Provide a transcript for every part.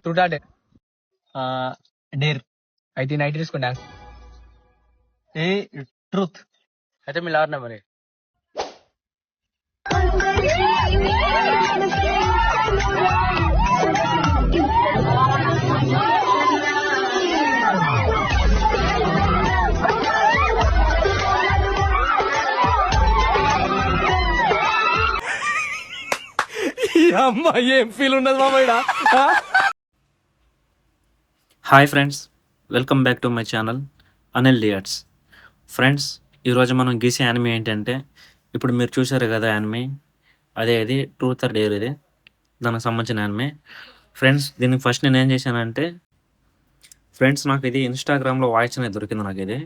Truth or dare? Dare. అయితే night తీసుకుంటా. ఏ ట్రూత్. అయితే మీ లవర్ నెంబర్ అమ్మా ఏం ఫీల్ ఉన్నది మామయ్య. Hi friends, welcome back to my channel Anil డియాట్స్. ఫ్రెండ్స్, ఈరోజు మనం గీసే యానిమే ఏంటంటే, ఇప్పుడు మీరు చూసారు కదా యానిమే, అది ట్రూత్ ఆర్ డేర్. ఇది దానికి సంబంధించిన యానిమే. ఫ్రెండ్స్, దీనికి ఫస్ట్ నేను ఏం చేశానంటే, ఫ్రెండ్స్ నాకు ఇది ఇన్స్టాగ్రామ్లో వాయిస్ అనేది దొరికింది. నాకు ఇది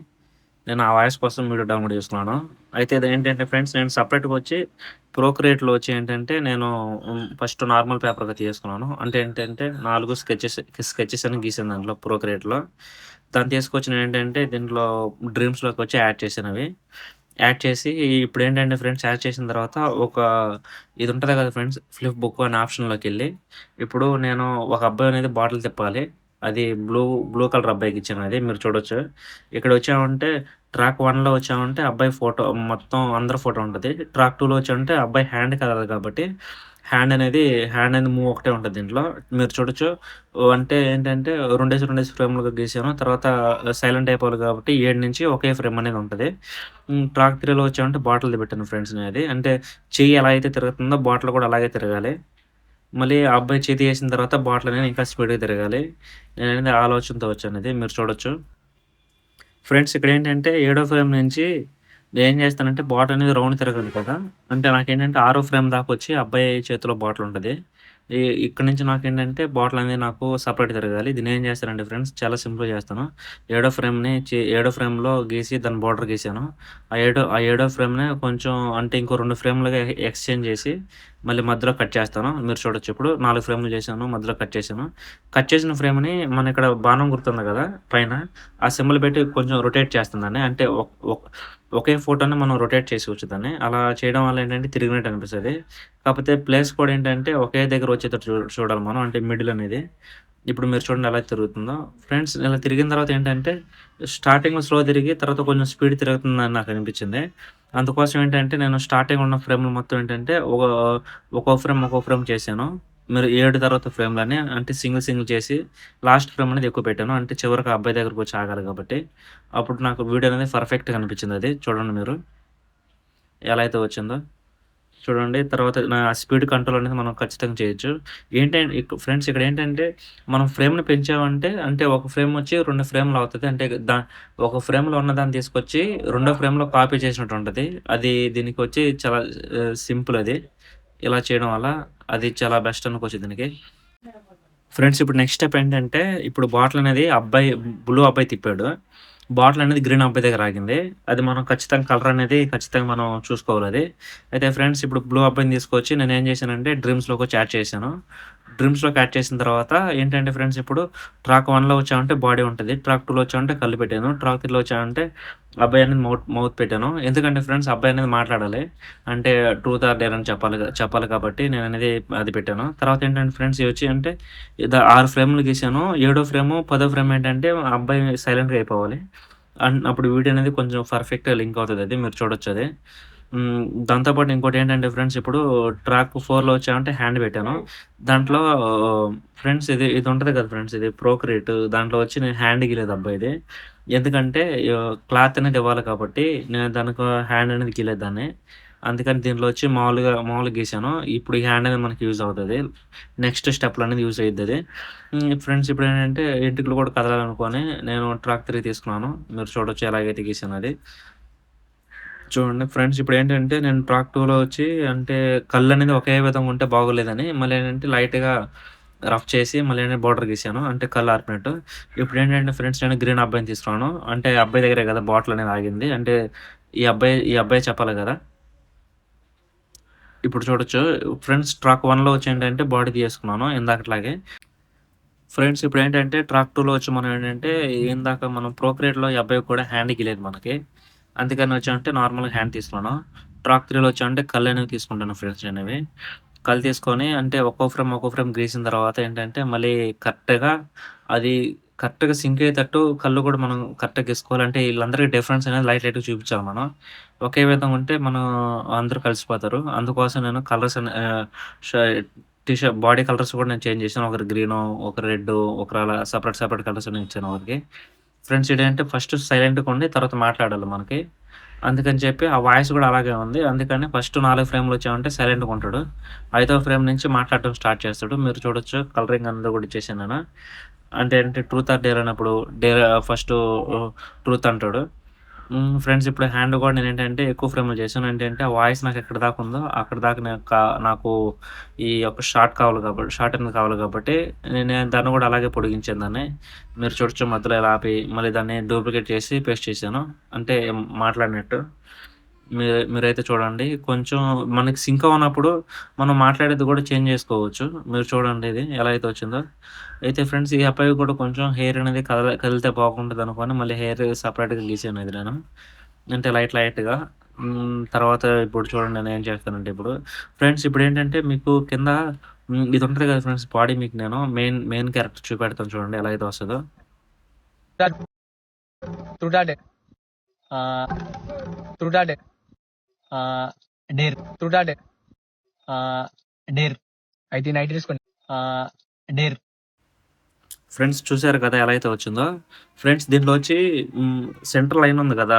నేను ఆ వాయిస్ కోసం వీడియో డౌన్లోడ్ చేసుకున్నాను. అయితే ఇది ఏంటంటే ఫ్రెండ్స్, నేను సపరేట్గా వచ్చి ప్రోక్రియేట్లో వచ్చి ఏంటంటే నేను ఫస్ట్ నార్మల్ పేపర్గా తీసుకున్నాను. అంటే ఏంటంటే 4 స్కెచెస్ అని గీసాను దాంట్లో ప్రోక్రియేట్లో. దాన్ని తీసుకొచ్చి నేను ఏంటంటే దీంట్లో డ్రీమ్స్లోకి వచ్చి యాడ్ చేశాను. అవి యాడ్ చేసి ఇప్పుడు ఏంటంటే ఫ్రెండ్స్, యాడ్ చేసిన తర్వాత ఒక ఇది ఉంటుంది కదా ఫ్రెండ్స్, ఫ్లిప్ బుక్ అనే ఆప్షన్లోకి వెళ్ళి ఇప్పుడు నేను ఒక అబ్బాయి అనేది బాటిల్ తిప్పాలి. అది బ్లూ కలర్ అబ్బాయికి ఇచ్చాను. అది మీరు చూడొచ్చు. ఇక్కడ వచ్చామంటే ట్రాక్ 1లో వచ్చామంటే అబ్బాయి ఫోటో మొత్తం అందరి ఫోటో ఉంటుంది. ట్రాక్ 2లో వచ్చామంటే అబ్బాయి హ్యాండ్ కదలదు కాబట్టి హ్యాండ్ అనేది మూవ్ ఒకటే ఉంటుంది దీంట్లో. మీరు చూడొచ్చు. అంటే ఏంటంటే రెండేసి ఫ్రేమ్లుగా గీసాను. తర్వాత సైలెంట్ అయిపోవాలి కాబట్టి 7 నుంచి ఒకే ఫ్రేమ్ అనేది ఉంటుంది. ట్రాక్ 3లో వచ్చామంటే బాటిల్ పెట్టాను ఫ్రెండ్స్. అనేది అంటే చెయ్యి ఎలా అయితే తిరుగుతుందో బాటిల్ కూడా అలాగే తిరగాలి. మళ్ళీ ఆ అబ్బాయి చేతి వేసిన తర్వాత బాటిల్ అనేది ఇంకా స్పీడ్గా తిరగాలి. నేను అనేది ఆలోచనతో వచ్చాను. అది మీరు చూడొచ్చు. ఫ్రెండ్స్, ఇక్కడ ఏంటంటే 7వ ఫ్రేమ్ నుంచి నేను ఏం చేస్తానంటే బాటిల్ అనేది రౌండ్ తిరగదు కదా. అంటే నాకేంటంటే 6వ ఫ్రేమ్ దాకా వచ్చి అబ్బాయి చేతిలో బాటిల్ ఉంటుంది. ఇక్కడ నుంచి నాకేంటంటే బాటిల్ అనేది నాకు సపరేట్ తిరగాలి. దీన్ని ఏం చేస్తానంటే ఫ్రెండ్స్, చాలా సింపుల్గా చేస్తాను. 7వ ఫ్రేమ్లో గీసి దాని బార్డర్ గీసాను. ఆ ఏడో ఫ్రేమ్ని కొంచెం అంటే ఇంకో 2 ఫ్రేమ్లుగా ఎక్స్చేంజ్ చేసి మళ్ళీ మధ్యలో కట్ చేస్తాను. మీరు చూడొచ్చు. ఇప్పుడు 4 ఫ్రేమ్లు చేశాను, మధ్యలో కట్ చేశాను. కట్ చేసిన ఫ్రేమ్ని మన ఇక్కడ బాణం గుర్తుంది కదా పైన, ఆ సింబల్ పెట్టి కొంచెం రొటేట్ చేస్తుందని. అంటే ఒకే ఫోటోని మనం రొటేట్ చేసుకోవచ్చు దాన్ని. అలా చేయడం వల్ల ఏంటంటే తిరిగినట్టు అనిపిస్తుంది. కాకపోతే ప్లేస్ కూడా ఏంటంటే ఒకే దగ్గర వచ్చేటట్టు చూడాలి మనం, అంటే మిడిల్ అనేది. ఇప్పుడు మీరు చూడండి ఎలా తిరుగుతుందో. ఫ్రెండ్స్, ఇలా తిరిగిన తర్వాత ఏంటంటే స్టార్టింగ్లో స్లో తిరిగి తర్వాత కొంచెం స్పీడ్ తిరుగుతుందని నాకు అనిపించింది. అందుకోసం ఏంటంటే నేను స్టార్టింగ్ ఉన్న ఫ్రేమ్లు మొత్తం ఏంటంటే ఒక్కో ఫ్రేమ్ చేశాను. మీరు 7 తర్వాత ఫ్రేమ్లని అంటే సింగిల్ చేసి లాస్ట్ ఫ్రేమ్ అనేది ఎక్కువ పెట్టాను. అంటే చివరికి అబ్బాయి దగ్గరకు వచ్చి ఆగాలి కాబట్టి అప్పుడు నాకు వీడియో అనేది పర్ఫెక్ట్గా అనిపించింది. అది చూడండి మీరు ఎలా అయితే వచ్చిందో చూడండి. తర్వాత నా స్పీడ్ కంట్రోల్ అనేది మనం ఖచ్చితంగా చేయొచ్చు. ఏంటంటే ఫ్రెండ్స్, ఇక్కడ ఏంటంటే మనం ఫ్రేమ్ని పెంచామంటే అంటే ఒక ఫ్రేమ్ వచ్చి 2 ఫ్రేమ్లు అవుతుంది. అంటే ఒక ఫ్రేమ్లో ఉన్నదాన్ని తీసుకొచ్చి 2వ ఫ్రేమ్లో కాపీ చేసినట్టు ఉంటుంది. అది దీనికి వచ్చి చాలా సింపుల్. అది ఇలా చేయడం వల్ల అది చాలా బెస్ట్ అనుకోవచ్చు దీనికి. ఫ్రెండ్స్, ఇప్పుడు నెక్స్ట్ స్టెప్ ఏంటంటే ఇప్పుడు బాటిల్ అనేది బ్లూ అబ్బాయి తిప్పాడు. బాటిల్ అనేది గ్రీన్ అబ్బాయి దగ్గర ఆగింది. అది మనం ఖచ్చితంగా కలర్ అనేది ఖచ్చితంగా మనం చూసుకోవాలి. అది అయితే ఫ్రెండ్స్, ఇప్పుడు బ్లూ అబ్బాయిని తీసుకొచ్చి నేను ఏం చేశానంటే డ్రీమ్స్లోకి వచ్చి యాడ్ చేశాను. డ్రీమ్స్లోకి యాడ్ చేసిన తర్వాత ఏంటంటే ఫ్రెండ్స్, ఇప్పుడు ట్రాక్ 1లో వచ్చామంటే బాడీ ఉంటుంది. ట్రాక్ 2లో వచ్చామంటే కళ్ళు పెట్టాను. ట్రాక్ 3లో వచ్చామంటే అబ్బాయి అనేది మౌత్ పెట్టాను. ఎందుకంటే ఫ్రెండ్స్, అబ్బాయి అనేది మాట్లాడాలి. అంటే ట్రూత్ ఆర్ డేర్ అని చెప్పాలి కాబట్టి నేను అనేది అది పెట్టాను. తర్వాత ఏంటంటే ఫ్రెండ్స్, ఇవి వచ్చి అంటే 6 ఫ్రేమ్లు గీసాను. 7వ ఫ్రేమ్ 10వ ఫ్రేమ్ ఏంటంటే అబ్బాయి సైలెంట్గా అయిపోవాలి. అప్పుడు వీడియో అనేది కొంచెం పర్ఫెక్ట్గా లింక్ అవుతుంది. అది మీరు చూడొచ్చు. అది దాంతోపాటు ఇంకోటి ఏంటంటే ఫ్రెండ్స్, ఇప్పుడు ట్రాక్ 4లో వచ్చామంటే హ్యాండ్ పెట్టాను. దాంట్లో ఫ్రెండ్స్ ఇది ఉంటుంది కదా ఫ్రెండ్స్, ఇది ప్రోక్రియేట్. దాంట్లో వచ్చి నేను హ్యాండ్ గీలేదు అబ్బాయిది. ఎందుకంటే క్లాత్ అనేది ఇవ్వాలి కాబట్టి నేను దానికి హ్యాండ్ అనేది గీలేదు దాన్ని. అందుకని దీంట్లో వచ్చి మామూలుగా గీసాను. ఇప్పుడు ఈ హ్యాండ్ అనేది మనకి యూజ్ అవుతుంది. నెక్స్ట్ స్టెప్లో అనేది యూజ్ అవుతుంది. అది ఫ్రెండ్స్, ఇప్పుడు ఏంటంటే ఎంట్రుకలు కూడా కదలాలనుకొని నేను ట్రాక్ 3 తీసుకున్నాను. మీరు చూడొచ్చు ఎలాగైతే గీసాను. అది చూడండి ఫ్రెండ్స్, ఇప్పుడు ఏంటంటే నేను ట్రాక్ 2లో వచ్చి అంటే కళ్ళు అనేది ఒకే విధంగా ఉంటే బాగోలేదని మళ్ళీ ఏంటంటే లైట్గా రఫ్ చేసి మళ్ళీ ఏంటంటే బార్డర్ గీసాను. అంటే కళ్ళు ఆర్పినట్టు. ఇప్పుడు ఏంటంటే ఫ్రెండ్స్, నేను గ్రీన్ అబ్బాయిని తీసుకున్నాను. అంటే అబ్బాయి దగ్గరే కదా బాటిల్ అనేది ఆగింది. అంటే ఈ అబ్బాయి చెప్పాలి కదా. ఇప్పుడు చూడొచ్చు ఫ్రెండ్స్, ట్రాక్ 1లో వచ్చి ఏంటంటే బాడీ తీసుకున్నాను ఇందాకట్లాగే. ఫ్రెండ్స్, ఇప్పుడు ఏంటంటే ట్రాక్ 2లో వచ్చి మనం ఏంటంటే ఇందాక మనం ప్రోక్రియేట్లో ఈ అబ్బాయి కూడా హ్యాండ్ గీలేదు మనకి. అందుకని వచ్చామంటే నార్మల్గా హ్యాండ్ తీసుకున్నాను. ట్రాక్ 3లో వచ్చామంటే కళ్ళు అనేవి తీసుకుంటాను ఫ్రెండ్స్ అనేవి. కళ్ళు తీసుకొని అంటే ఒక్కో ఫ్రేమ్ గీసిన తర్వాత ఏంటంటే మళ్ళీ కరెక్ట్‌గా అది కరెక్ట్‌గా సింక్ అయ్యేటట్టు కళ్ళు కూడా మనం కరెక్ట్‌గా గీసుకోవాలి. అంటే ఈళ్ళందరికీ డిఫరెన్స్ అనేది లైట్‌గా చూపించాలి మనం. ఒకే విధంగా ఉంటే మనం అందరూ కలిసిపోతారు. అందుకోసం నేను కలర్స్ ష బాడీ కలర్స్ కూడా నేను చేంజ్ చేశాను. ఒకరు గ్రీను, ఒకరు రెడ్డు, ఒకరు అలా సెపరేట్ కలర్స్ అని ఇచ్చాను ఒకరికి. ఫ్రెండ్స్ ఇదేంటంటే ఫస్ట్ సైలెంట్‌గా ఉండి తర్వాత మాట్లాడాలి మనకి. అందుకని చెప్పి ఆ వాయిస్ కూడా అలాగే ఉంది. అందుకని ఫస్ట్ 4 ఫ్రేమ్‌లు వచ్చామంటే సైలెంట్‌గా ఉంటాడు. ఐదో ఫ్రేమ్ నుంచి మాట్లాడటం స్టార్ట్ చేస్తాడు. మీరు చూడొచ్చు కలరింగ్ అంతా కూడా ఇచ్చేసాను నేను. అంటే ట్రూత్ ఆర్ డేర్ అన్నప్పుడు ఫస్టు ట్రూత్ అంటాడు. ఫ్రెండ్స్ ఇప్పుడు హ్యాండ్ కూడా నేనేంటంటే ఎక్కువ ఫ్రేమ్‌లో చేశాను. ఏంటంటే ఆ వాయిస్ నాకు ఎక్కడి దాకా ఉందో అక్కడి దాకా నాకు ఈ యొక్క షార్ట్ అనేది కావాలి కాబట్టి నేను దాన్ని కూడా అలాగే పొడిగించాను దాన్ని. మీరు చూడొచ్చు మధ్యలో ఇలా ఆపి మళ్ళీ దాన్ని డూప్లికేట్ చేసి పేస్ట్ చేశాను. అంటే మాట్లాడినట్టు. మీరైతే చూడండి. కొంచెం మనకి సింక్ అవ్వనప్పుడు మనం మాట్లాడేది కూడా చేంజ్ చేసుకోవచ్చు. మీరు చూడండి ఇది ఎలా అయితే వచ్చిందో. అయితే ఫ్రెండ్స్ ఈ అబ్బాయికి కూడా కొంచెం హెయిర్ అనేది కదిలితే బాగుంటదనుకోని మళ్ళీ హెయిర్ సెపరేట్‌గా గీసాను ఇది నేను. అంటే లైట్‌గా. తర్వాత ఇప్పుడు చూడండి నేనేం చేస్తానంటే ఇప్పుడు ఫ్రెండ్స్ ఇప్పుడేంటంటే మీకు కింద ఇది ఉంటది కదా ఫ్రెండ్స్ బాడీ మీకు నేను మెయిన్ క్యారెక్టర్ చూపెడతాను చూడండి ఎలా అయితే వస్తదో. Truth or dare. Truth or dare. Dare truth or dare. Dare అయితే ఈ నైట్ తీసుకోండి. డేర్ ఫ్రెండ్స్ చూసారు కదా ఎలా అయితే వచ్చిందో. ఫ్రెండ్స్ దీంట్లో వచ్చి సెంటర్ లైన్ ఉంది కదా!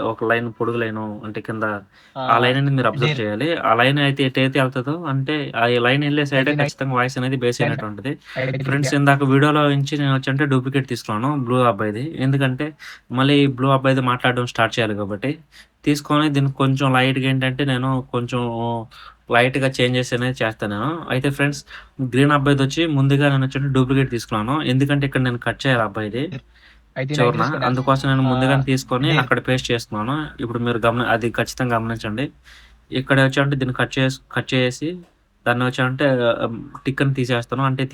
ఒక లైన్ పొడుగు లైను అంటే కింద ఆ లైన్ అనేది మీరు అబ్జర్వ్ డేర్ చేయాలి. ఆ లైన్ అయితే ఎటైతే ఎళ్తదో అంటే ఆ లైన్ ఎళ్ళే సైడే ఖచ్చితంగా వాయిస్ అనేది బేస్ అయినట్టు ఉంటది. ఫ్రెండ్స్ ఇందాక వీడియోలో నుంచి నేను వచ్చంటే డూప్లికేట్ తీసుకున్నాను బ్లూ అబ్బాయిది. ఎందుకంటే మళ్ళీ బ్లూ అబ్బాయిది మాట్లాడడం స్టార్ట్ చేయాలి కాబట్టి. తీసుకొని దీనికి కొంచెం లైట్‌గా ఏంటంటే నేను కొంచెం లైట్‌గా చేంజెస్ అనేది చేస్తాను నేను. అయితే ఫ్రెండ్స్ గ్రీన్ అబ్బాయిదొచ్చి ముందుగా నేనొచ్చి డూప్లికేట్ తీసుకున్నాను. ఎందుకంటే ఇక్కడ నేను కట్ చేయాలి అబ్బాయిది అయితే ఈ నైట్ చివరన. తీసుకోండి. అందుకోసం నేను ముందుగానే తీసుకొని డేర్ అక్కడ పేస్ట్ చేస్తున్నాను. ఇప్పుడు మీరు అది ఖచ్చితంగా గమనించండి. ఇక్కడ వచ్చామంటే దీన్ని కట్ చేసేసి దాన్ని వచ్చామంటే టిక్ అని తీసేస్తాను. అంటే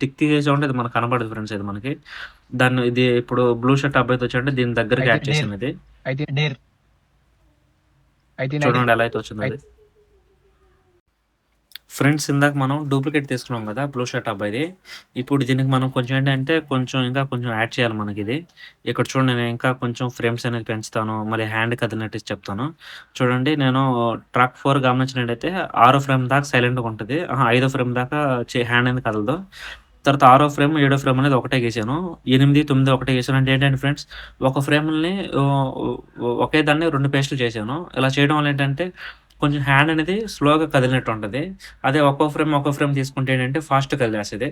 టిక్ తీసేసామంటే అది మనకు కనపడదు ఫ్రెండ్స్ ఇది మనకి. ఇది ఇప్పుడు బ్లూ షర్ట్ అబ్బాయితో వచ్చామంటే దీని దగ్గరకి యాడ్ డేర్ చేశాను ఇది. అయితే డేర్ అయితే ఈ నైట్ చూడండి ఎలా అయితే వచ్చిందో అది. ఫ్రెండ్స్ ఇందాక మనం డూప్లికేట్ తీసుకున్నాం కదా! బ్లూ షర్ట్ అబ్బాయిది. ఇప్పుడు దీనికి మనం కొంచెం ఏంటంటే ఇంకా కొంచెం యాడ్ చేయాలి మనకిది. ఇక్కడ చూడండి నేను ఇంకా కొంచెం ఫ్రేమ్స్ అనేది పెంచుతాను. మళ్ళీ హ్యాండ్ కదిలినట్టు చెప్తాను. చూడండి నేను ట్రాక్ 4 గమనించినట్టయితే 6 ఫ్రేమ్ దాకా సైలెంట్‌గా ఉంటది. ఐదో ఫ్రేమ్ దాకా హ్యాండ్ అనేది కదలదు. తర్వాత 6 ఫ్రేమ్, 7 ఫ్రేమ్ అనేది ఒకటే గీసాను. 8, 9 ఒకటే గీసాను. అంటే ఏంటంటే ఫ్రెండ్స్ ఒక ఫ్రేమ్‌ని ఒకే దాన్ని 2 పేస్టులు చేశాను. ఇలా చేయడం వల్ల ఏంటంటే కొంచెం హ్యాండ్ అనేది స్లోగా కదిలినట్టు ఉంటది. అదే ఒక్కో ఫ్రేమ్ తీసుకుంటే ఏంటంటే ఫాస్ట్‌గా కదిలేస్తది.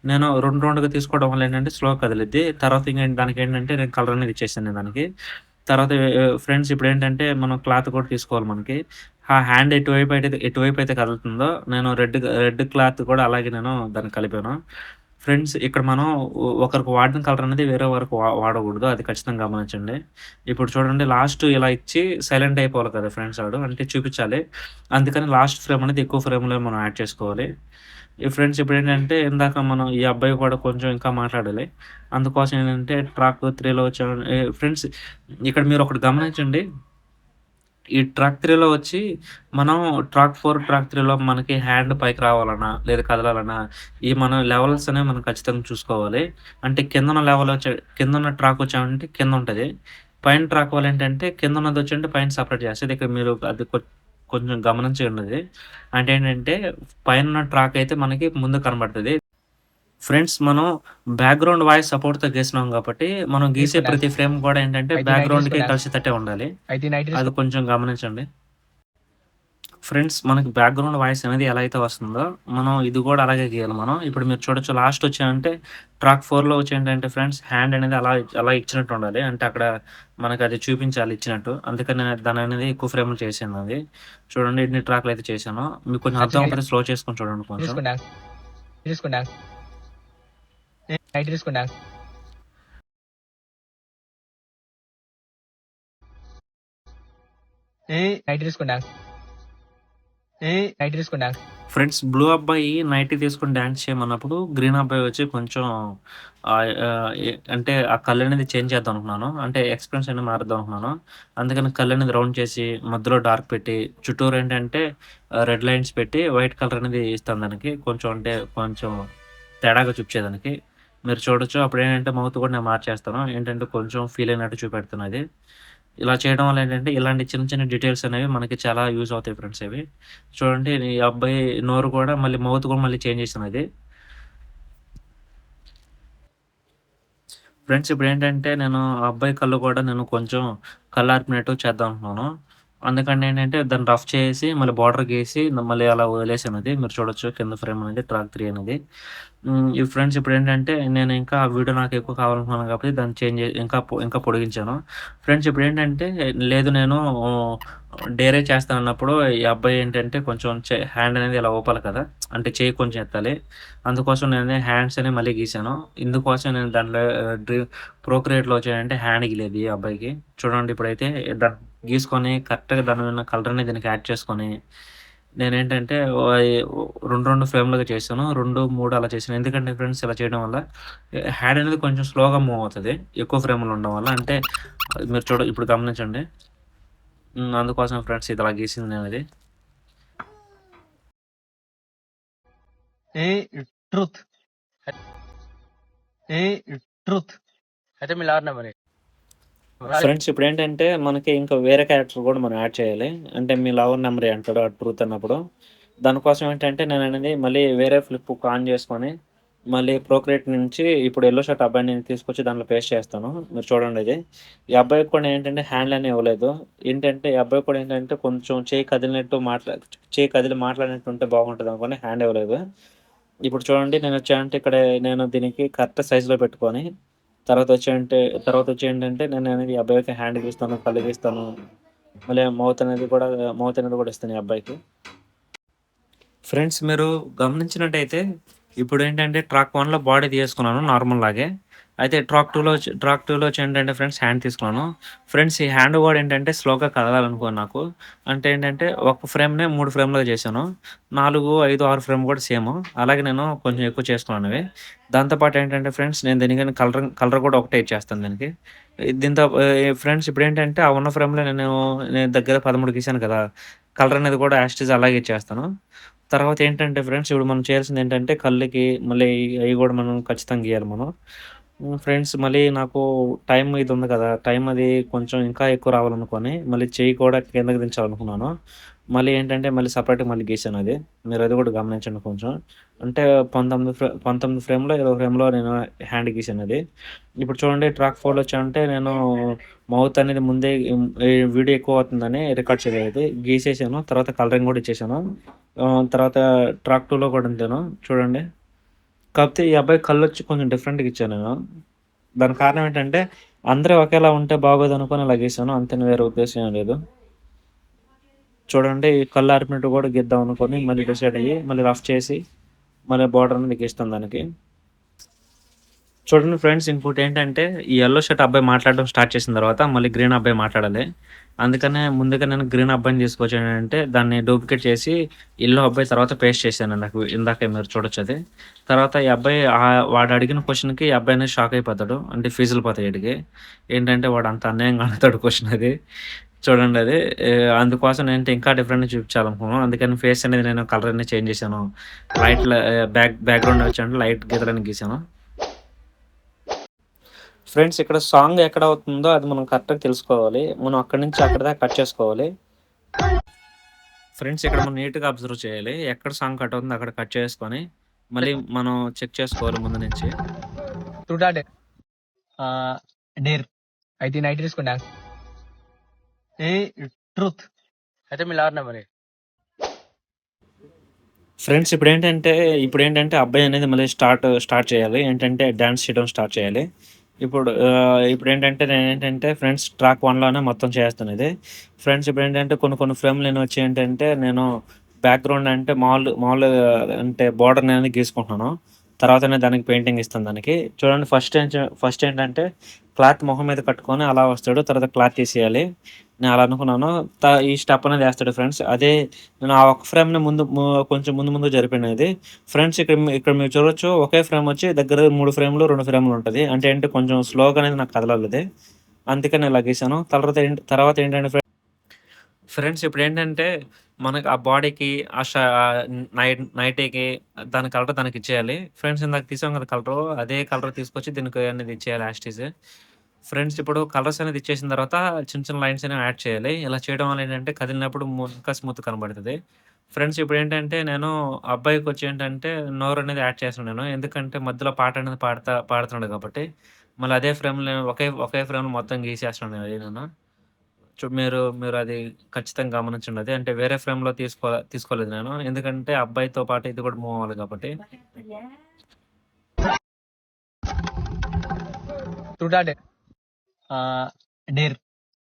నేను 2 తీసుకోవడం వల్ల ఏంటంటే స్లోగా కదిలిద్ది. తర్వాత దానికేంటంటే నేను కలర్ అనేది ఇచ్చేసాను నేను దానికి. తర్వాత ఫ్రెండ్స్ ఇప్పుడేంటంటే మనం క్లాత్ కూడా తీసుకోవాలి మనకి. ఆ హ్యాండ్ ఎటువైపయితే కదులుతుందో నేను రెడ్ క్లాత్ కూడా అలాగే నేను దాన్ని కలిపాను. ఫ్రెండ్స్ ఇక్కడ మనం ఒకరికి వాడిన కలర్ అనేది వేరే వరకు వాడకూడదు. అది ఖచ్చితంగా గమనించండి. ఇప్పుడు చూడండి లాస్ట్ ఇలా ఇచ్చి సైలెంట్ అయిపోవాలి కదా ఫ్రెండ్స్ ఆడు. అంటే చూపించాలి. అందుకని లాస్ట్ ఫ్రేమ్ అనేది ఎక్కువ ఫ్రేమ్‌లో మనం యాడ్ చేసుకోవాలి. ఈ ఫ్రెండ్స్ ఇప్పుడేంటంటే ఇందాక మనం ఈ అబ్బాయి కూడా కొంచెం ఇంకా మాట్లాడాలి. అందుకోసం ఏంటంటే ట్రాక్ 3లో వచ్చాను ఫ్రెండ్స్ ఇక్కడ మీరు ఒకటి గమనించండి. ఈ ట్రాక్ 3లో వచ్చి మనం ట్రాక్ 4, ట్రాక్ 3లో మనకి హ్యాండ్ పైకి రావాలన్నా, లేదా కదలాలన్నా ఈ మన లెవెల్స్ అనేవి మనం ఖచ్చితంగా చూసుకోవాలి. అంటే కిందున్న ట్రాక్ వచ్చామంటే కిందుంటది. పైన ట్రాక్ ఏంటంటే కిందున్నదొచ్చింటే పైన సెపరేట్ చేస్తది. ఇక్కడ మీరు అది కొంచెం గమనించండి అది. అంటే ఏంటంటే పైనున్న ట్రాక్ అయితే మనకి ముందు కనబడతది. ఫ్రెండ్స్ మనం బ్యాక్‌గ్రౌండ్ వాయిస్ సపోర్ట్‌తో గీసినాం కాబట్టి మనం గీసే తీసుకోండి. ప్రతి ఫ్రేమ్ కూడా ఏంటంటే అయితే ఈ నైట్ బ్యాక్‌గ్రౌండ్‌కి తీసుకోండి. కలిసేటట్టే ఉండాలి. అయితే ఈ నైట్ అది తీసుకో. కొంచెం గమనించండి. ఫ్రెండ్స్ మనకి బ్యాక్‌గ్రౌండ్ వాయిస్ అనేది ఎలా అయితే వస్తుందో, మనం ఇది కూడా అలాగే గీయాలి మనం. ఇప్పుడు మీరు చూడొచ్చు లాస్ట్ వచ్చామంటే ట్రాక్ 4లో వచ్చేంటంటే ఫ్రెండ్స్ హ్యాండ్ అనేది అలా ఇచ్చినట్టు ఉండాలి. అంటే అక్కడ మనకది చూపించాలి ఇచ్చినట్టు. అందుకని నేను దాననేది ఎక్కువ ఫ్రేమ్‌లు చేశాను అది. చూడండి ఎన్ని ట్రాక్‌లు అయితే చేశానో. మీకు కొంచెం అర్థం అవ్వకపోతే స్లో చేసుకొని చూడండి కొంచెం. తీసుకోండి. తీసుకోండి. నైట్ తీసుకోండి. ఏ నైట్ తీసుకోండి. ఏ నైట్ తీసుకుని డాన్స్ ఫ్రెండ్స్ బ్లూ అబ్బాయి నైటీ తీసుకొని డాన్స్ చేయమన్నప్పుడు గ్రీన్ అబ్బాయి వచ్చి కొంచెం అంటే ఆ కలర్ అనేది చేంజ్ చేద్దాం అనుకున్నాను. అంటే ఎక్స్‌పీరియన్స్ అనేది మారుద్దాం అనుకున్నాను. అందుకని కలర్ అనేది రౌండ్ చేసి మధ్యలో డార్క్ పెట్టి చుట్టూరు ఏంటంటే రెడ్ లైన్స్ పెట్టి వైట్ కలర్ అనేది ఇస్తాను దానికి. కొంచెం అంటే కొంచెం తేడాగా చూపించేదానికి. మీరు చూడొచ్చు. అప్పుడేంటంటే మౌత్ కూడా నేను మార్చేస్తాను. ఏంటంటే కొంచెం ఫీల్ అయినట్టు చూపెడుతున్నా అది. ఇలా చేయడం వల్ల ఏంటంటే ఇలాంటి చిన్న చిన్న డీటెయిల్స్ అనేవి మనకి చాలా యూజ్ అవుతాయి ఫ్రెండ్స్ ఇవి. చూడండి ఈ అబ్బాయి నోరు కూడా మళ్ళీ మౌత్ కూడా మళ్ళీ చేంజ్ చేశానది. ఫ్రెండ్స్ ఇప్పుడేంటంటే నేను ఆ అబ్బాయి కళ్ళు కూడా నేను కొంచెం కళ్ళార్పినట్టు చేద్దాం అనుకున్నాను. అందుకని ఏంటంటే దాన్ని రఫ్ చేసి మళ్ళీ బార్డర్ గీసి మళ్ళీ అలా వదిలేసానది. మీరు చూడొచ్చు కింద ఫ్రేమ్ అనేది ట్రాక్ 3 అనేది. ఈ ఫ్రెండ్స్ ఇప్పుడేంటంటే నేను ఇంకా ఆ వీడియో నాకు ఎక్కువ కావాలనుకున్నాను కాబట్టి దాన్ని చేంజ్ ఇంకా పొడిగించాను. ఫ్రెండ్స్ ఇప్పుడేంటంటే లేదు నేను డేరే చేస్తానన్నప్పుడు ఈ అబ్బాయి ఏంటంటే కొంచెం హ్యాండ్ అనేది ఇలా ఊపాలి కదా! అంటే చెయ్యి కొంచెం ఎత్తాలి. అందుకోసం నేను హ్యాండ్స్ అనేవి మళ్ళీ గీసాను. ఇందుకోసం నేను దాంట్లో ప్రోక్రియేట్‌లో వచ్చేయంటే హ్యాండ్ గీయలేదు ఈ అబ్బాయికి. చూడండి ఇప్పుడైతే దాన్ని గీసుకొని కరెక్ట్‌గా దాని మీద కలర్ అనేది దీనికి యాడ్ చేసుకొని నేనేంటంటే 2 ఫ్రేమ్‌లుగా చేశాను. 2, 3 అలా చేశాను. ఎందుకంటే ఫ్రెండ్స్ ఇలా చేయడం వల్ల హ్యాండ్ అనేది కొంచెం స్లోగా మూవ్ అవుతది. ఎక్కువ ఫ్రేమ్‌లు ఉండడం వల్ల. అంటే మీరు ఇప్పుడు గమనించండి. అందుకోసం ఫ్రెండ్స్ ఇది అలా గీసింది నేనది. ఏ ట్రూత్ ఏ ట్రూత్ అయితే మీ లార్ నెంబర్ ఫ్రెండ్స్ ఇప్పుడేంటంటే మనకి ఇంకా వేరే క్యారెక్టర్ కూడా మనం యాడ్ చేయాలి. అంటే మీ లవర్ నెంబరే అంటాడు ఆ ట్రూత్ అన్నప్పుడు. దానికోసం ఏంటంటే నేననేది మళ్ళీ వేరే ఫ్లిప్ బుక్ ఆన్ చేసుకొని మళ్ళీ ప్రోక్రియేట్ నుంచి ఇప్పుడు యెల్లో షర్ట్ అబ్బాయిని తీసుకొచ్చి దాంట్లో పేస్ట్ చేస్తాను. మీరు చూడండి ఇది. ఈ అబ్బాయికి కూడా ఏంటంటే హ్యాండ్‌లనేవి ఇవ్వలేదు. ఏంటంటే ఈ అబ్బాయికి కూడా ఏంటంటే కొంచెం చెయ్యి కదిలి మాట్లాడినట్టు ఉంటే బాగుంటదనుకోని హ్యాండ్ ఇవ్వలేదు. ఇప్పుడు చూడండి నేనొచ్చానంటే ఇక్కడ నేను దీనికి కరెక్ట్ సైజ్‌లో పెట్టుకొని తర్వాతొచ్చేంటంటే నేననేది ఈ అబ్బాయికి హ్యాండ్ గీస్తాను, కళ్ళు గీస్తాను. మళ్ళీ మౌత్ అనేది కూడా ఇస్తాను ఈ అబ్బాయికి. ఫ్రెండ్స్ మీరు గమనించినట్టయితే ఇప్పుడేంటంటే ట్రాక్ 1లో బాడీ తీసుకున్నాను నార్మల్ లాగే. అయితే ట్రాక్ 2లో ఏంటంటే ఫ్రెండ్స్ హ్యాండ్ తీసుకున్నాను. ఫ్రెండ్స్ ఈ హ్యాండ్ కూడా ఏంటంటే స్లోగా కదలాలనుకోని నాకు. అంటే ఏంటంటే ఒక ఫ్రేమ్‌నే 3 ఫ్రేమ్‌లుగా చేశాను. 4, 5, 6 ఫ్రేమ్ కూడా సేము. అలాగే నేను కొంచెం ఎక్కువ చేసుకున్నాను అవి. దాంతో పాటు ఏంటంటే ఫ్రెండ్స్ నేను దీనికని కలర్ కూడా ఒకటే ఇచ్చేస్తాను దీనికి. దీంతో ఫ్రెండ్స్ ఇప్పుడేంటంటే ఆ ఉన్న ఫ్రేమ్‌లో నేను దగ్గర 13 గీసాను కదా! కలర్ అనేది కూడా యాజ్ ఇట్ ఈజ్ అలాగే ఇచ్చేస్తాను. తర్వాత ఏంటంటే ఫ్రెండ్స్ ఇప్పుడు మనం చేయాల్సింది ఏంటంటే కళ్ళకి మళ్ళీ అయి కూడా మనం ఖచ్చితంగా గీయాలి మనం. ఫ్రెండ్స్ మళ్ళీ నాకు టైం ఇది ఉంది కదా! టైం అది కొంచెం ఇంకా ఎక్కువ రావాలనుకోని మళ్ళీ చెయ్యి కూడా కిందకి దించాలనుకున్నాను. మళ్ళీ ఏంటంటే మళ్ళీ సెపరేట్‌గా మళ్ళీ గీసాను అది. మీరు అది కూడా గమనించండి కొంచెం. అంటే 19 ఫ్రేమ్‌లో, 20 ఫ్రేమ్‌లో నేను హ్యాండ్ గీసాను అది. ఇప్పుడు చూడండి ట్రాక్ 4లో వచ్చానంటే నేను మౌత్ అనేది ముందే ఈ వీడియో ఎక్కువ అవుతుందని రికార్డ్ చేయలేదు. గీసేసాను. తర్వాత కలరింగ్ కూడా ఇచ్చేసాను. తర్వాత ట్రాక్ 2లో కూడా అంతేను చూడండి. కాకపోతే ఈ అబ్బాయి కళ్ళొచ్చి కొంచెం డిఫరెంట్‌గా ఇచ్చాను నేను. దానికి కారణం ఏంటంటే అందరూ ఒకేలా ఉంటే బాగోదనుకోని అలా గీసాను. అంతేను వేరే ఉద్దేశ్యం ఏం లేదు. చూడండి కళ్ళు ఆర్పినట్టు కూడా గీద్దాం అనుకోని మళ్ళీ డిసైడ్ అయ్యి మళ్ళీ రఫ్ చేసి మళ్ళీ బోర్డర్ అనేది గీస్తాను దానికి. చూడండి ఫ్రెండ్స్ ఇంకోటేంటంటే ఈ యెల్లో షర్ట్ అబ్బాయి మాట్లాడడం స్టార్ట్ చేసిన తర్వాత మళ్ళీ గ్రీన్ అబ్బాయి మాట్లాడాలి. అందుకనే ముందుగా నేను గ్రీన్ అబ్బాయిని తీసుకొచ్చానంటే దాన్ని డూప్లికేట్ చేసి యెల్లో అబ్బాయి తర్వాత పేస్ట్ చేశాను నాకు ఇందాకే మీరు చూడొచ్చది. తర్వాత ఈ అబ్బాయి వాడు అడిగిన క్వెషన్‌కి ఈ అబ్బాయి అనేది షాక్ అయిపోతాడు. అంటే ఫీజులు పోతాయి ఈడికి. ఏంటంటే వాడు అంత అన్యాయంగా అడుగుతాడు క్వెషన్ అది. చూడండి అది. అందుకోసం నేనంటే ఇంకా డిఫరెంట్‌గా చూపించాలనుకున్నాను. అందుకని ఫేస్ అనేది నేను కలర్ అనేది చేంజ్ చేశాను. బ్యాక్‌గ్రౌండ్ వచ్చానంటే లైట్ గీతలని గీసాను. ఫ్రెండ్స్ ఇక్కడ సాంగ్ ఎక్కడ అవుతుందో అది మనం కరెక్ట్‌గా తెలుసుకోవాలి. మనం అక్కడి నుంచి అక్కడి దాకా కట్ చేసుకోవాలి. ఫ్రెండ్స్ ఇక్కడ మనం నీట్‌గా అబ్జర్వ్ చేయాలి. ఎక్కడ సాంగ్ కట్ అవుతుందో అక్కడ కట్ చేసుకొని మళ్ళీ మనం చెక్ చేసుకోవాలి ముందు నుంచి. ట్రూట్ ఆర్ డేర్ డేర్ అయితే నైట్ తీసుకుని డాన్స్ ఏ ట్రూత్ అయితే మీ లార్ నెంబర్ ఫ్రెండ్స్ ఇప్పుడేంటంటే అబ్బాయి అనేది మళ్ళీ స్టార్ట్ చేయాలి. ఏంటంటే డాన్స్ చేయడం స్టార్ట్ చేయాలి. ఇప్పుడేంటంటే నేనేంటంటే ఫ్రెండ్స్ ట్రాక్ 1లోనే మొత్తం చేస్తాను ఇది. ఫ్రెండ్స్ ఇప్పుడేంటంటే కొన్ని ఫ్రేమ్‌లు నేను వచ్చి ఏంటంటే నేను బ్యాక్‌గ్రౌండ్ అంటే మామూలుగా అంటే బోర్డర్ అనేది గీసుకుంటున్నాను. తర్వాతనే దానికి పెయింటింగ్ ఇస్తాను దానికి. చూడండి ఫస్ట్ ఏంటంటే క్లాత్ మొహం మీద కట్టుకొని అలా వస్తాడు. తర్వాత క్లాత్ తీసేయాలి. నేను అలా అనుకున్నాను. ఈ స్టెప్ అనేది వేస్తాడు ఫ్రెండ్స్. అదే నేను ఆ ఒక్క ఫ్రేమ్‌ని కొంచెం ముందు జరిపినది. ఫ్రెండ్స్ ఇక్కడ మీరు చూడొచ్చు ఒకే ఫ్రేమ్ వచ్చి దగ్గర 3 ఫ్రేమ్‌లు, 2 ఫ్రేమ్‌లు ఉంటది. అంటే కొంచెం స్లోగా అనేది నాకు కదలాలది. అందుకని ఇలా గీసాను. తర్వాత ఏంటంటే ఫ్రెండ్స్ ఇప్పుడేంటంటే మనకు ఆ బాడీకి ఆ ష నైటీకి దాని కలర్ దానికిచ్చేయాలి. ఫ్రెండ్స్ ఇందాక తీసాం కదా కలరు. అదే కలర్ తీసుకొచ్చి దీనికి అనేది ఇచ్చేయాలి యాజ్ ఇట్ ఈజ్. ఫ్రెండ్స్ ఇప్పుడు కలర్స్ అనేది ఇచ్చేసిన తర్వాత చిన్న లైన్స్ అనేవి యాడ్ చేయాలి. ఇలా చేయడం వల్ల ఏంటంటే కదిలినప్పుడు ఇంకా స్మూత్ కనబడుతది. ఫ్రెండ్స్ ఇప్పుడేంటంటే నేను అబ్బాయికొచ్చి ఏంటంటే నోరనేది యాడ్ చేస్తున్నాను నేను. ఎందుకంటే మధ్యలో పాట అనేది పాడుతున్నాడు కాబట్టి. మళ్ళీ అదే ఫ్రేమ్‌లో ఒకే ఫ్రేమ్‌లో మొత్తం గీసేస్తున్నాను అది నేను. మీరు మీరది ఖచ్చితంగా గమనించండది. అంటే వేరే ఫ్రేమ్‌లో తీసుకోలేదు నేను. ఎందుకంటే అబ్బాయితో పాటు ఇది కూడా మూవ్ అవ్వాలి కాబట్టి. Truth or dare? డేర్.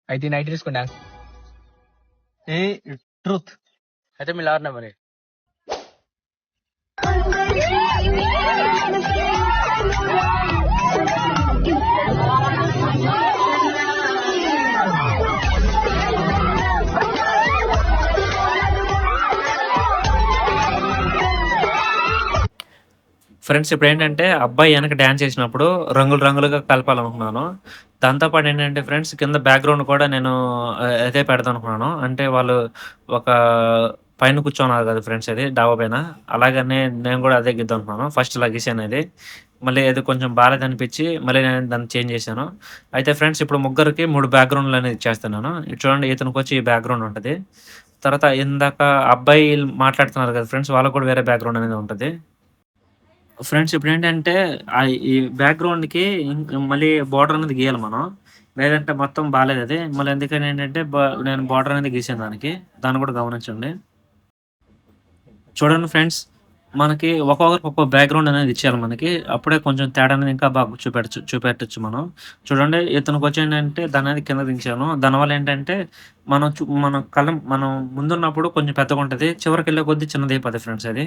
అయితే నైట్ తీసుకోండి డాన్స్. ఏ ట్రూత్. అయితే మీ లవర్ నెంబర్. ఫ్రెండ్స్ ఇప్పుడేంటంటే అబ్బాయి ఎనక డాన్స్ చేసినప్పుడు రంగులుగా కలపాలనుకున్నాను. దాంతో పాటు ఏంటంటే ఫ్రెండ్స్ కింద బ్యాక్‌గ్రౌండ్ కూడా నేను అదే పెడదామనుకున్నాను. అంటే వాళ్ళు ఒక పైన కూర్చోన్నారు కదా ఫ్రెండ్స్ అది డాబా పైన. అలాగనే నేను కూడా అదే గీద్దామనుకున్నాను. ఫస్ట్ ఇలా గీసానది. మళ్ళీ అది కొంచెం బాలేదనిపించి మళ్ళీ నేను దాన్ని చేంజ్ చేశాను. అయితే ఫ్రెండ్స్ ఇప్పుడు ముగ్గురికి 3 బ్యాక్‌గ్రౌండ్‌లనేది ఇచ్చేస్తున్నాను. ఇటు చూడండి ఇతనికొచ్చి ఈ బ్యాక్‌గ్రౌండ్ ఉంటది. తర్వాత ఇందాక అబ్బాయి మాట్లాడుతున్నారు కదా ఫ్రెండ్స్ వాళ్ళకి కూడా వేరే బ్యాక్‌గ్రౌండ్ అనేది ఉంటది. ఫ్రెండ్స్ ఇప్పుడేంటంటే ఈ బ్యాక్‌గ్రౌండ్‌కి మళ్ళీ బోర్డర్ అనేది గీయాలి మనం. లేదంటే మొత్తం బాలేదది. మళ్ళీ అందుకని ఏంటంటే నేను బోర్డర్ అనేది గీసాను దానికి. దాన్ని కూడా గమనించండి. చూడండి ఫ్రెండ్స్ మనకి ఒక్కొక్కరికి ఒక్కో బ్యాక్‌గ్రౌండ్ అనేది ఇచ్చేయాలి మనకి. అప్పుడే కొంచెం తేడా అనేది ఇంకా బాగా చూపెట్టొచ్చు మనం. చూడండి ఇతనికొచ్చేంటంటే దాన్నది కిందకి దించాను. దానివల్ల ఏంటంటే మనం ముందున్నప్పుడు కొంచెం పెద్దగుంటది. చివరికెళ్ళే కొద్దీ చిన్నదయిపోద్ది ఫ్రెండ్స్ అది.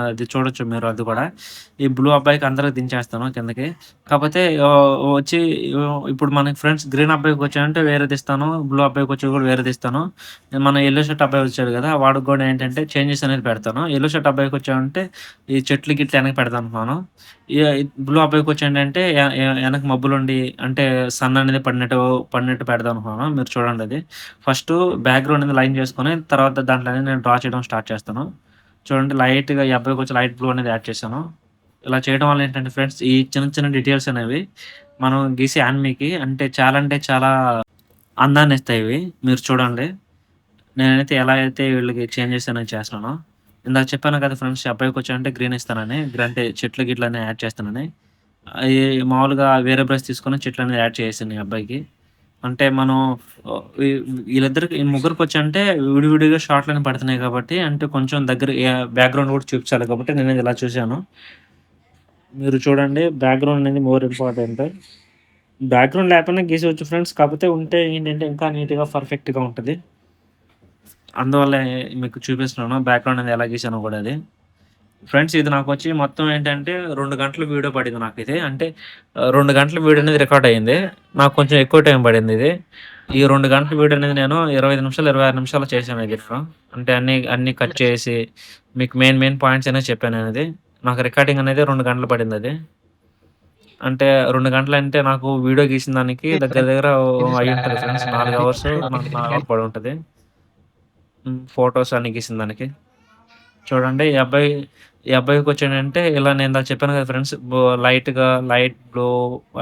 అది చూడొచ్చు మీరు అది కూడా. ఈ బ్లూ అబ్బాయికి అందరికి దించేస్తాను కిందకి. కాపోతే వచ్చి ఇప్పుడు మనకి ఫ్రెండ్స్ గ్రీన్ అబ్బాయికొచ్చాడంటే వేరేదిస్తాను. బ్లూ అబ్బాయికొచ్చేది కూడా వేరేదిస్తాను. మన యెల్లో షర్ట్ అబ్బాయి వచ్చాడు కదా! వాడికి కూడా ఏంటంటే చేంజెస్ అనేది పెడతాను. యెల్లో షర్ట్ అబ్బాయికొచ్చాడంటే ఈ చెట్లు గిట్లు ఎనక పెడతాననుకున్నాను. బ్లూ అబ్బాయికొచ్చేంటంటే ఎనక మబ్బులుండి అంటే సన్ అనేది పడినట్టు పెడదామనుకున్నాను. మీరు చూడండది. ఫస్టు బ్యాక్‌గ్రౌండ్ అనేది లైన్ చేసుకొని తర్వాత దాంట్లో అనేది నేను డ్రా చేయడం స్టార్ట్ చేస్తాను. చూడండి లైట్‌గా ఈ అబ్బాయికొచ్చి లైట్ బ్లూ అనేది యాడ్ చేశాను. ఇలా చేయడం వల్ల ఏంటంటే ఫ్రెండ్స్ ఈ చిన్న డీటెయిల్స్ అనేవి మనం గీసే యానిమేకి అంటే చాలా అందాన్నిస్తాయి ఇవి. మీరు చూడండి. నేనైతే ఎలా అయితే వీళ్ళకి చేంజెస్ అనేది చేస్తున్నానో. ఇందాక చెప్పాను కదా ఫ్రెండ్స్ అబ్బాయికొచ్చాడంటే గ్రీన్ ఇస్తానని. అంటే చెట్లు గిట్లన్నీ యాడ్ చేస్తానని. అయి మామూలుగా వేరే బ్రష్ తీసుకొని చెట్లనేది యాడ్ చేసేసాను ఈ అబ్బాయికి. అంటే మనం వీళ్ళిద్దరికి ఈ ముగ్గురికొచ్చంటే విడివిడిగా షార్ట్‌లనేవి పడుతున్నాయి కాబట్టి అంటే కొంచెం దగ్గర బ్యాక్‌గ్రౌండ్ కూడా చూపించాలి కాబట్టి నేనది ఇలా చూసాను. మీరు చూడండి బ్యాక్‌గ్రౌండ్ అనేది మోర్ ఇంపార్టెంట్. బ్యాక్‌గ్రౌండ్ లేకపోయినా గీసేయొచ్చు ఫ్రెండ్స్. కాకపోతే ఉంటే ఏంటంటే ఇంకా నీట్‌గా పర్ఫెక్ట్‌గా ఉంటది. అందువల్లే మీకు చూపిస్తున్నాను బ్యాక్‌గ్రౌండ్ అనేది ఎలా గీసానో కూడా అది. ఫ్రెండ్స్ ఇది నాకొచ్చి మొత్తం ఏంటంటే 2 గంటలు వీడియో పడింది నాకిది. అంటే 2 గంటల వీడియో అనేది రికార్డ్ అయింది. నాకు కొంచెం ఎక్కువ టైం పడిందిది. ఈ 2 గంటల వీడియో అనేది నేను 25 నిమిషాలు, 26 నిమిషాల్లో చేశాను ఇది నేను. అంటే అన్నీ కట్ చేసి మీకు మెయిన్ పాయింట్స్ అనేవి చెప్పాను నేనది. నాకు రికార్డింగ్ అనేది 2 గంటలు పడిందది. అంటే 2 గంటలంటే నాకు వీడియో గీసిన దానికి దగ్గర అయ్యుంటది ఫ్రెండ్స్ 4 అవర్స్, 4 అవర్స్ పడుంటది. ఫోటోస్ అన్ని గీసిన దానికి. చూడండి ఈ అబ్బాయికొచ్చేంటంటే ఇలా నేను ఇందాక చెప్పాను కదా ఫ్రెండ్స్ లైట్ బ్లూ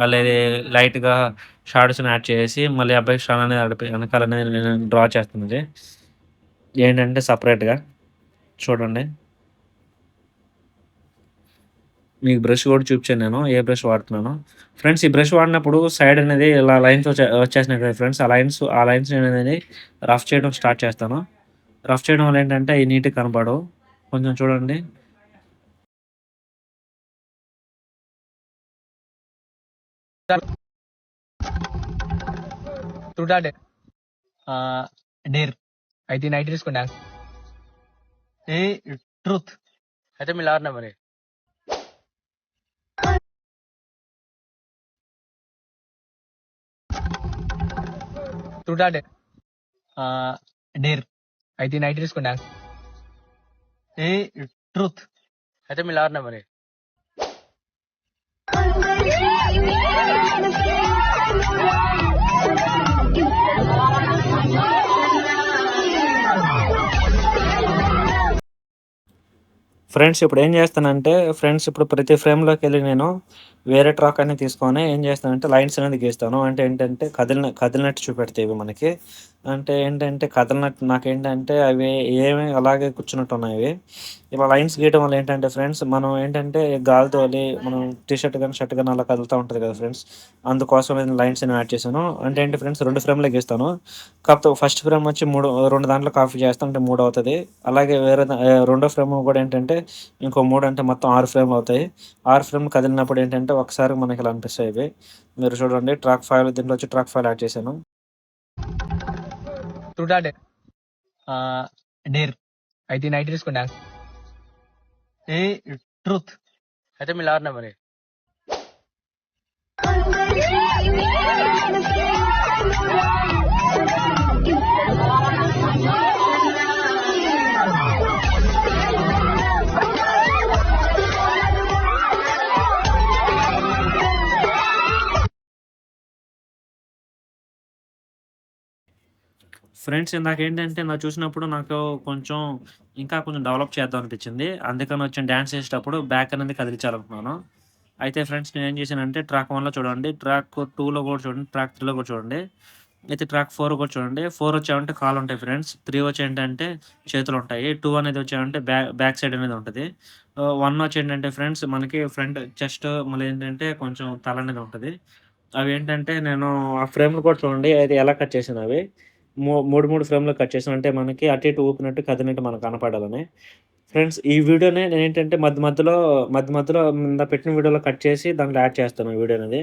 అలాగే లైట్‌గా షాడోస్‌ని యాడ్ చేసేసి మళ్ళీ అబ్బాయికి షాల్ అనేది వెనకాలనేది నేను డ్రా చేస్తున్నది. ఏంటంటే సెపరేట్‌గా. చూడండి. మీకు బ్రష్ కూడా చూపించాను నేను. ఏ బ్రష్ వాడుతున్నానో. ఫ్రెండ్స్ ఈ బ్రష్ వాడినప్పుడు సైడ్ అనేది ఇలా లైన్స్ వచ్చేసినాయి కదా ఫ్రెండ్స్. ఆ లైన్స్ నేననేది రఫ్ చేయడం స్టార్ట్ చేస్తాను. రఫ్ చేయడం వల్ల ఏంటంటే అయి నీట్‌గా కనపడవు. కొంచెం చూడండి. Truth or dare? డేర్. అయితే నైట్ తీసుకోండి డాన్స్. ఏ ట్రూత్. అయితే మీ lover number. Truth or dare? Dare. అయితే నైట్ తీసుకోండి డాన్స్. ఏ ట్రూత్. అయితే మీ లవర్ నెంబర్. ఫ్రెండ్స్ ఇప్పుడు ఏం చేస్తానంటే ఫ్రెండ్స్ ఇప్పుడు ప్రతి ఫ్రేమ్లోకి వెళ్ళి నేను వేరే ట్రాక్ అనేది తీసుకొని ఏం చేస్తానంటే లైన్స్ అనేది గీస్తాను. అంటే ఏంటంటే కదిలినట్టు చూపెడతాయి ఇవి మనకి. అంటే ఏంటంటే కదలనట్టు నాకేంటంటే అవి ఏమి అలాగే కూర్చున్నట్టు ఉన్నాయి ఇవి. ఇలా లైన్స్ గీయడం వల్ల ఏంటంటే ఫ్రెండ్స్ మనం ఏంటంటే గాలితో మనం టీ షర్ట్ కానీ షర్ట్ కానీ అలా కదులుతూ ఉంటుంది కదా ఫ్రెండ్స్. అందుకోసం నేను లైన్స్ యాడ్ చేశాను. అంటే ఏంటి ఫ్రెండ్స్ 2 ఫ్రేమ్లో గీస్తాను. కాకపోతే ఫస్ట్ ఫ్రేమ్ వచ్చి 2 దాంట్లో కాపీ చేస్తాను, అంటే 3 అవుతుంది. అలాగే రెండో ఫ్రేమ్ కూడా ఏంటంటే ఇంకో 3 అంటే మొత్తం 6 ఫ్రేమ్లు అవుతాయి. 6 ఫ్రేమ్లు కదిలినప్పుడు ఏంటంటే ఒకసారి మనకి ఇలా అనిపిస్తాయి ఇవి. మీరు చూడండి ట్రాక్ 5 దీంట్లో వచ్చి ట్రాక్ 5 యాడ్ చేశాను. Truth or dare? డేర్. అయితే నైట్ తీసుకోండి డాన్స్. ఏ ట్రూత్. అయితే మీ లవర్ నెంబర్. ఫ్రెండ్స్ ఇందాకేంటంటే నాకు చూసినప్పుడు నాకు ఇంకా కొంచెం డెవలప్ చేద్దాం అనిపించింది. అందుకని వచ్చి డ్యాన్స్ చేసేటప్పుడు బ్యాక్ అనేది కదిలించాలనుకున్నాను. అయితే ఫ్రెండ్స్ నేనేం చేశానంటే ట్రాక్ 1లో చూడండి, ట్రాక్ 2లో కూడా చూడండి, ట్రాక్ 3లో కూడా చూడండి, అయితే ట్రాక్ 4 కూడా చూడండి. 4 వచ్చామంటే కాళ్ళు ఉంటాయి ఫ్రెండ్స్, 3 వచ్చి ఏంటంటే చేతులు ఉంటాయి, 2 అనేది వచ్చామంటే బ్యాక్ సైడ్ అనేది ఉంటుంది, 1 వచ్చి ఏంటంటే ఫ్రెండ్స్ మనకి ఫ్రంట్ చెస్ట్, మళ్ళీ ఏంటంటే కొంచెం తల అనేది ఉంటుంది. అవి ఏంటంటే నేను ఆ ఫ్రేమ్లు కూడా చూడండి అది ఎలా కట్ చేశాను. అవి 3 ఫ్రేమ్‌లో కట్ చేసాం. అంటే మనకి అటు ఇటు ఊపినట్టు కదిలినట్టు మనకు కనపడాలని. ఫ్రెండ్స్ ఈ వీడియోని నేనేంటంటే మధ్య మధ్యలో ఇందాక పెట్టిన వీడియోలో కట్ చేసి దాంట్లో యాడ్ చేస్తాను ఈ వీడియో అనేది.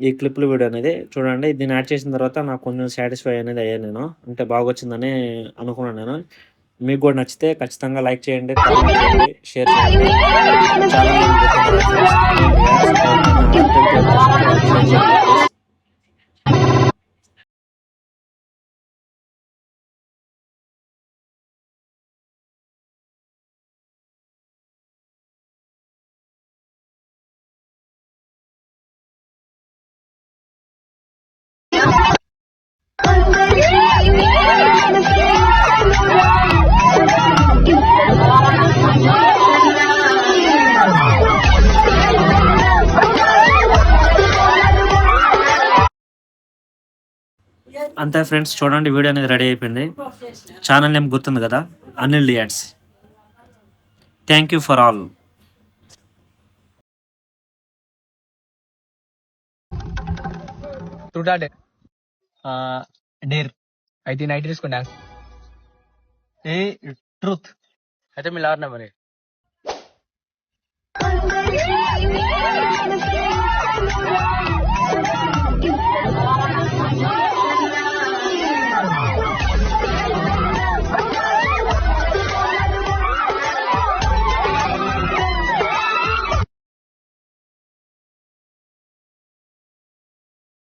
ఈ క్లిప్‌ల వీడియో అనేది చూడండి. దీన్ని యాడ్ చేసిన తర్వాత నాకు కొంచెం సాటిస్ఫై అనేది అయ్యాను నేను. అంటే బాగొచ్చిందని అనుకున్నాను నేను. మీకు కూడా నచ్చితే ఖచ్చితంగా లైక్ చేయండి, కామెంట్ చేయండి, షేర్ చేయండి. ఛానల్‌ని కొత్తగా ఫ్రెండ్స్ షేర్ చేయండి ప్లీజ్. అంతే ఫ్రెండ్స్ చూడండి వీడియో అనేది రెడీ అయిపోయింది. ఛానల్ నేమ్ గుర్తుంది కదా, అనిల్ లియాట్స్. Thank you for all. Truth or dare? Dare. అయితే నైట్ తీసుకోండి డాన్స్. ఏ ట్రూత్. అయితే మీ లవర్ నెంబర్.